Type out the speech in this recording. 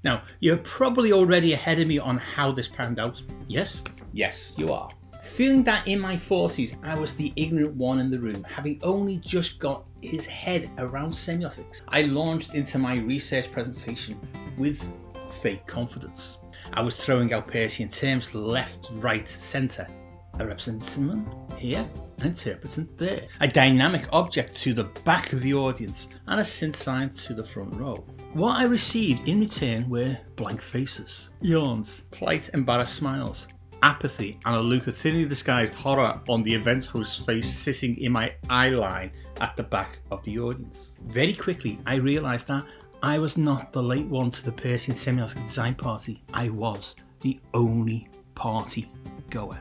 Now, you're probably already ahead of me on how this panned out. Yes? Yes, you are. Feeling that in my 40s I was the ignorant one in the room, having only just got his head around semiotics, I launched into my research presentation with fake confidence. I was throwing out Peircean terms left, right, centre, a representative here, an interpretant there, a dynamic object to the back of the audience, and a synth sign to the front row. What I received in return were blank faces, yawns, polite embarrassed smiles, apathy, and a look of thinly disguised horror on the event host's face sitting in my eye line at the back of the audience. Very quickly I realised that I was not the late one to the Peircean semiotic design party. I was the only party goer.